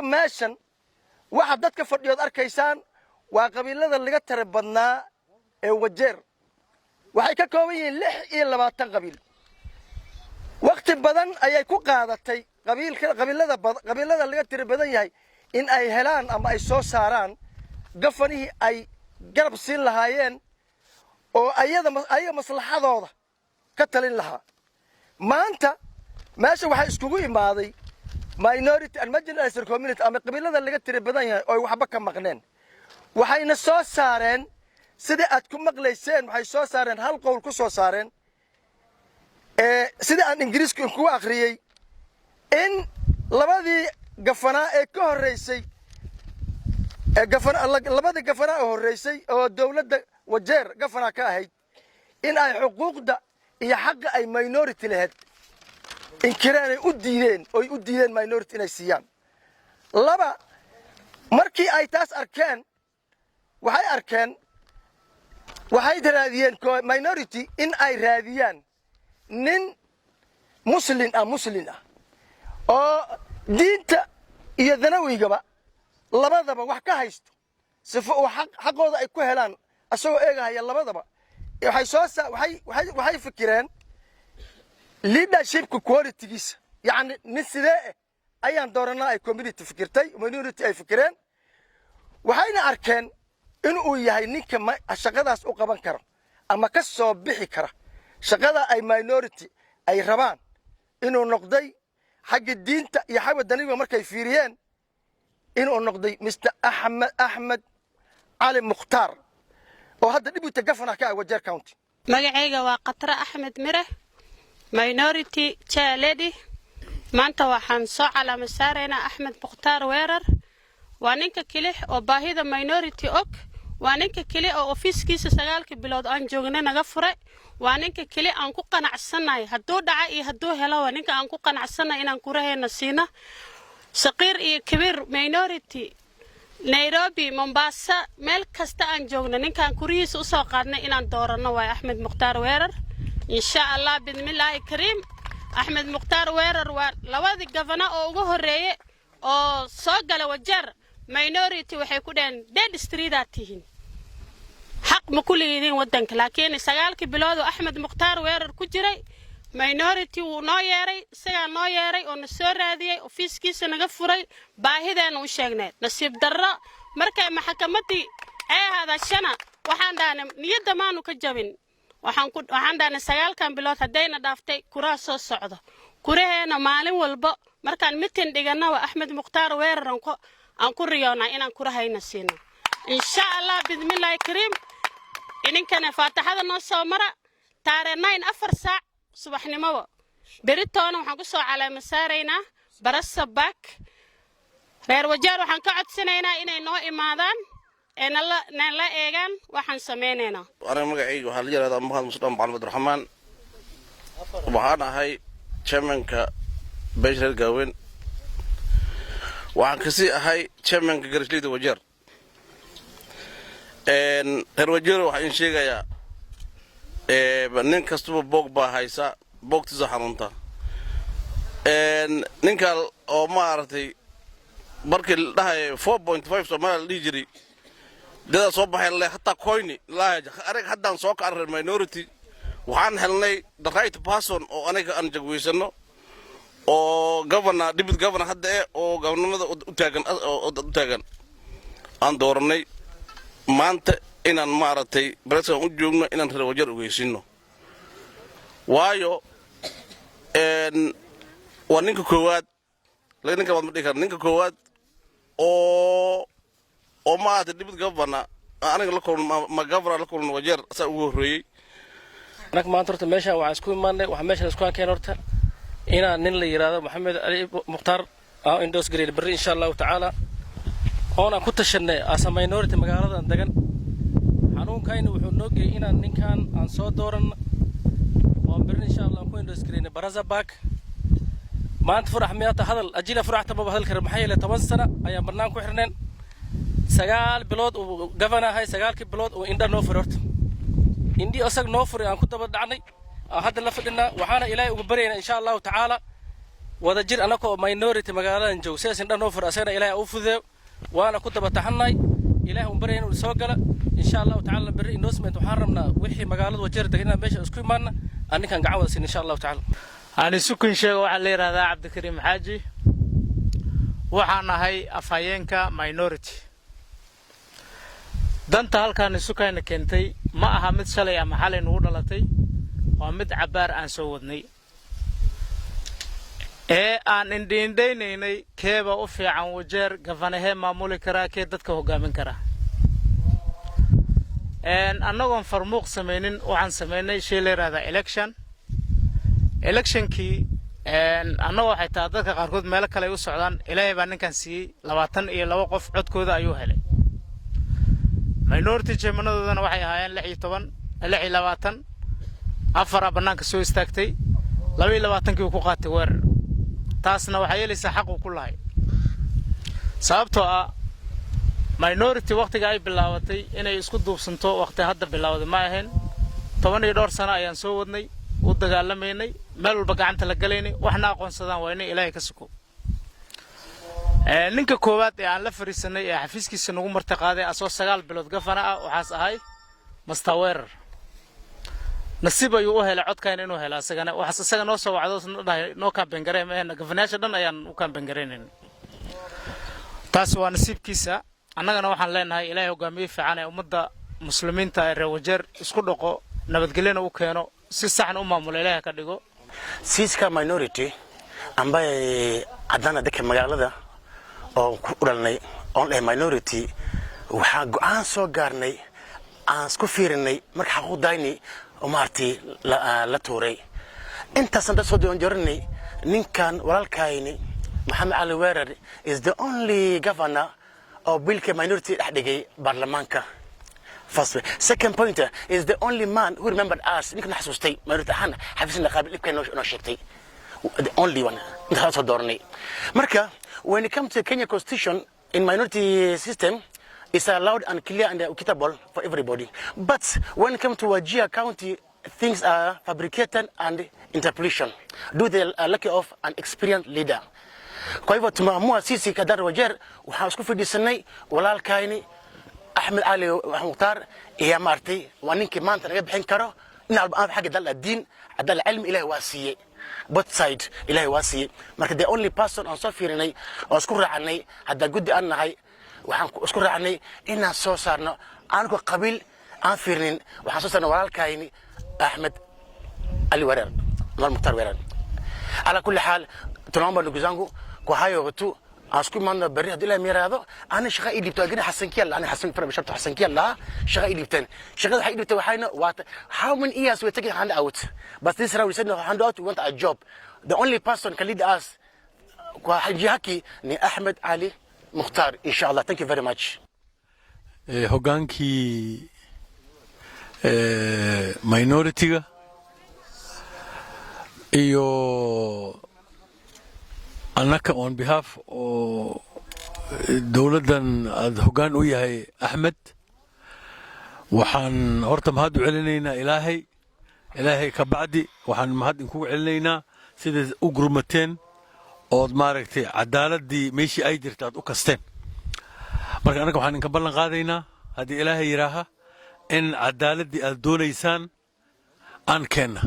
ماشن واحد دتك فرديود أركيسان وقبيلة اللي قتر بدنا وجير waxay ka kooban yihiin 26 qabiil waqti badan ayay ku qaadatay qabiilada laga tir badan yahay in ay helaan ama ay soo saaraan gafanihii ay garab siin lahaayeen oo ayaga maslaxadooda ka talin lahaa maanta meesha waxa iskugu imaaday minority and marginalized community ama qabiilada laga tir badan yahay oo waxba ka maqneen waxayna soo saareen sida aad ku maqlayseen waxay soo saareen hal qowl ku soo saareen sida aan ingiriisku ku akhriyay in labadii gafanaa ee ka horeysay labadii gafanaa oo horeysay oo dawladda wajeer gafanaa ka ahayd in ay xuquuqda iyo xaqqa ay minority lahayd inkiraan ay u diideen minority inay siiyaan laba markii ay taas arkeen waxay raadiyeen minority in ay raadiyaan nin muslim ah oo diinta iyo danawigaba labadaba wax ka haysto sifo oo xaqooda ay ku helaan asagoo eegaya labadaba waxay fikireen leadership quality-giisa yani nin sidee ayaan dooranaa ay community fikirtay minority ay fikireen waxayna arkeen inuu yahay ninka shaqadaas u qaban karo ama ka soo bixi kara shaqada ay minority ay rabaan inuu noqday xagga diinta iyo xagga daniga markay fiiriyeen inuu noqday Mr. Ahmed Ali Mukhtar oo hadda dibita gafana ka Wajeer County magacayga waa Qatra Ahmed Mire minority chair lady maanta waxaan soo calaamad saaraynaa Ahmed Mukhtar Weerar waa ninka kale oo baahida minority og waa ninka kale oo ofiiskiisa 9 bilood aan joognay naga furay waa ninka kale aan ku qanacsanahay hadduu dhaca iyo hadduu helo waa ninka aan ku qanacsanahay inaan ku rahayna siina saqiir iyo kabiir minority Nairobi Mombasa meel kasta aan joogno ninkaan kurihiisa u soo qaadnay inaan doorano waa Ahmed Mukhtar Weerar insha Allah bismillaahi kariim Ahmed Mukhtar Weerar waa labadii governor oo ugu horeeyay oo soo gala Wajeer minority waxay ku dheen dead street atihin حق مكولين ودنك لكن سجالك بلاد أحمد مختار وير كجري minority ونايري سجى نايري ونسور هذه وفيس كيس نقفري باهدا وشجنات نصيب درة مركب محكمتي هذا السنة وحندنا نيد ما نكجبين وحندنا سجال كان بلاد هدينا دافتي كراس الصعدة كرهنا مالين والبا مركان متن دجنا وأحمد مختار وير أنكر ريانا إن أنكر هاي نسينا إن شاء الله بإذن الله الكريم إن كان فاتح هذا النص مرة تاريخنا أفر ساعة صباح نمو بريتونا وحنقصوا على مسارينا برس باك غير وجار وحنقعد سنينا إن نوع إمادان إن الله نلا إيجان وحنسميننا. أنا مقعد وحالي هذا مهند مسلم عبد الرحمن وحنا هاي شمنك بشر الجوين وحنكسي هاي شمنك جرسليد وجار. إن الوجار وحين شيء يا nin kastaba boog baa haysa boogtiisa xarunta ninka oo maartay markii la dhahay 4.5 Soomaaliya dhijiri dada soo baxay la hatta coin la arag haddaan soo ka arrin minority waxaan helnay the right person oo aniga aan jagweysano oo governor deputy governor hadda oo gobolnimada u taagan aan dooranay maanta inaan maartay president u joogno inaan reer Wajeer ugeysino waayo waa ninka koowaad ninka wad ma dhigay ninka koowaad oo maartay dibad governor aniga la kulmo ma governor la kulmo Wajeer sa ugu horeeyay anag maanta horta meesha waxaan isku imaanay waxa meesha isku keen horta inaan nin la yiraahdo Maxamed Ali Mukhtar indoos gareey bari insha Allah ta'ala oo aan ku tashanay as minority magaalada degan xanuunkayna wuxuu noogay inaan ninkan aan soo dooran oo bari insha Allah ku indoos gareey baraza back maanta farax miyata hadal ajila faraxta ma hadal karo maxay leeyahay 10 sano ayaan barnaan ku xirneen 9 bilood oo governor hay 9 bilood oo indha noo furto indi asag noo furay aan ku daba dhacnay hadda la fadhina waxaana ilaahay ugu bareeyna insha Allah ta'ala wada jir anakoo minority magaaladan joog sidaas indhan oo fur asagana ilaahay u fudeeyo waana ku daba taxannay ilaahay u barayna inuu soo gala insha Allah ta'ala bari endorsement waxaan rabnaa wixii magaalada wajeer deganaa meesha isku imaana anikan gacan wada siin insha Allah ta'ala aan isukun sheego waxa la yiraahdaa Cabdikariim Xaaji waxaan ahay afhayeenka minority danta halkaan isukayna keentay ma aha mid shalay ama xalay nagu dhalatay waa mid cabaar aan soo wadnay aan indhiindhaynaynay keeba u fiican wajeer gafanahe maamuli karaa kee dadka hogaamin karaa annagoon farmuuq samaynin waxaan samaynay shay la yiraahdaa electionkii annagoo waxay tahay dadka qaarkood meelo kale ay u socdaan ilaahay baa ninkan siiyey 22 qof codkooda ayuu helay minority chairmanadoodana waxay ahaayeen 16 afar bannaanka soo istaagtay 22kii uu ku qaatay weerar taasna waxay yeelaysaa xaq uu ku lahay sababtoo ah minority waqtiga ay bilaabatay inay isku duubsanto waqti hadda bilowday ma ahayn 12 sano ayaan soo wadnay u dagaalameynay meel walba gacanta la galeynay waxna aqoonsadaan waa inay ilaahay ka suko ninka koowaad ee aan la fariisanay ee xafiiskiisa nagu martaqaaday asoo 9 bilood gafana ah waxaas ahay mustaweerar nasiib ayuu u helay codkaan inuu helo asagana waxaas asaga noo soo wacdo dhahay noo campaign gareey ma ahna gafanaasha dhan ayaan u campaign gareenin taas waa nasiibkiisa annagana waxaan leenahay ilaahay hogaamiye fiican ee ummadda muslimiinta ee reer wajeer isku dhaqo nabadgelyana u keeno si saxan u maamulo ilaahay ka dhigo siiska minority ambaye adana dadka magaalada oo ku dhalnay oo leh minority waxa go'aan soo gaarnay aan isku fiirinay marka xaqudayni oo maartay la tuuray inta sanda soo doonjornay ninkan walaalkayni Maxamed Ali Weerar is the only governor of bilka minority dhaxdhigay baarlamaanka first way. Second point is the only man who remembered us ninkan xasuustay minority ahaan xafiisna qaabil ibkay noo sheegtay the only one inta soo doornay marka when it comes to Kenya constitution in minority system is allowed and clear and equitable for everybody but when it comes to Wajir County things are fabricated and interpolation do the lucky of an experienced leader kwa hivyo tumeamua sisi kadar Wajeer waxaan isku fidhisanay walaalkayni Ahmed Ali Mukhtar iyo maartay waa ninkii maanta naga bixin karo in aan xaq dal diin adal cilmi ilaahay waasiye both side ilaahay waasiye marka the only person on soo fiirinay oo isku raacanay hadda gudi aan nahay waxaan isku raacanay inaan soo saarno aanku qabiil aan fiirinin waxaan soo saarnay walaalkayni Ahmed Ali Weerar Mukhtar Weerar ala kulli xaal tunaomba ndugu zangu kwa hayo watu asku manna bari hadii la miraado ana shaqa idibto agina xasankiya la ana xasan fara bishartu xasankiya la shaqa idibtan shaqada waxay idibtay waxayna waata how many years we taking hand out but this round we said no hand out we want a job the only person can lead us kwa hajihaki ni Ahmed Ali Mukhtar inshallah thank you very much hogaanki minority-ga iyo annaka on behalf oo dawladdan aad hoggaan u yahay Axmed waxaan horta mahad u celinaynaa ilaahay ka bacdi waxaan mahad idinku celinaynaa sida u gurmateen ood maaragtay cadaaladii meeshii ay jirtay aad u kasteen marka annaga waxaan idinka ballan qaadaynaa haddii ilaahay yidhaaha in cadaaladii aad doonaysaan aan keenna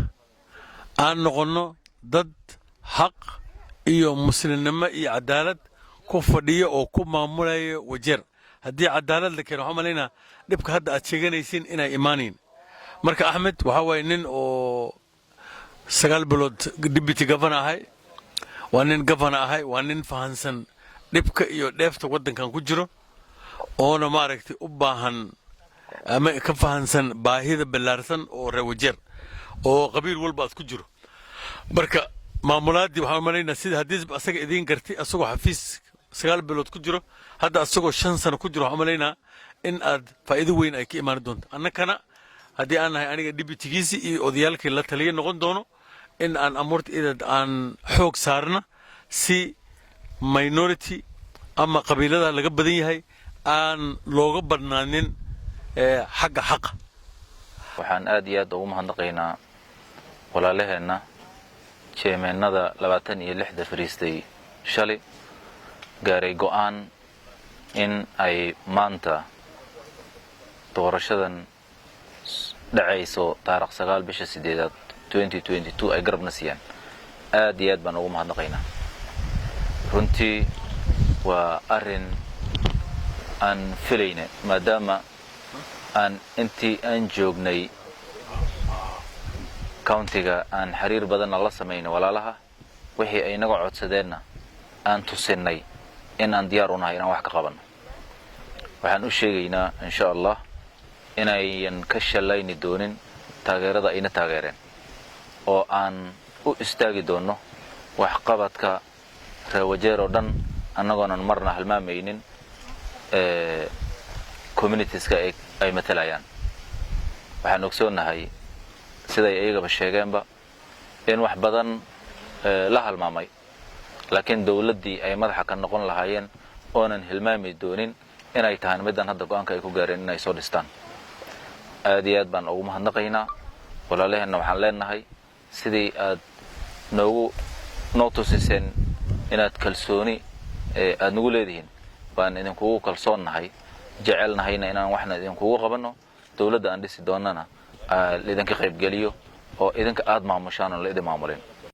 aan noqonno dad xaq iyo muslimnimo iyo cadaalad ku fadhiyo oo ku maamulaya Wajeer haddii cadaalad la keeno waxaan malaynaa dhibka hadda aad sheeganaysiin inay imaanayn marka Axmed waxa waay nin oo 9 bilood deputy governor ahay waa nin governor ahay waa nin fahansan dhibka iyo dheefta waddankan ku jiro oona maaragtay u baahan ama ka fahansan baahida balaarsan oo reer Wajeer oo qabiil walba aad ku jiro marka maamulaadii waxaan malaynaa sida hadii asaga idin gartay asagoo xafiis 9 bilood ku jiro hadda asagoo 5 sano ku jiro waxaan malaynaa in aad faa'iido weyn ay ka imaan doonto annakana haddii aan nahay aniga deputy-giisi iyo odayaalkii la taliya noqon doono in aan amuurta idad aan xoog saarna si minority ama qabiilada laga badan yahay aan looga badnaanin xagga xaqa waxaan aad iyo aad ugu mahadnaqaynaa walaalaheena jeemeenada 26 fariistay shalay gaaray go'aan in ay maanta doorashadan dhacayso taariikh 9 bisha 8 2022 ay garabna siiyaan aad iyo aad baan ugu mahadnaqaynaa runtii waa arrin aan filayna maadaama aan intii aan joognay countiga aan xiriir badan la sameeyay walaalaha wixii ay naga codsadeenna aan tusinay in aan diyaar u nahay inaan wax ka qabano waxaan u sheegaynaa insha Allah inayan ka shalayni doonin taageerada ayna taageereen oo aan u istaagi doono wax qabadka Wajeer oo dhan annagoonan marna halmaamaynin communitieska ay matalayaan waxaan ogsoonahay siday ayagaba sheegeenba in wax badan la halmaamay laakiin dawladdii ay madaxa ka noqon lahaayeen oonan hilmaami doonin inay tahay midan hadda go'aanka ay ku gaareen inay soo dhistaan aad iyo aad baan ugu mahadnaqaynaa walaalaheenna waxaan leenahay sidii aad noo tusiseen inaad kalsooni aad nagu leedihiin baan idinkugu kalsoonnahay jecelnahayna inaan waxna idinkugu qabanno dawladda aan dhisi doonana idinka qaybgeliyo oo idinka aad maamushaan oo la idin maamulin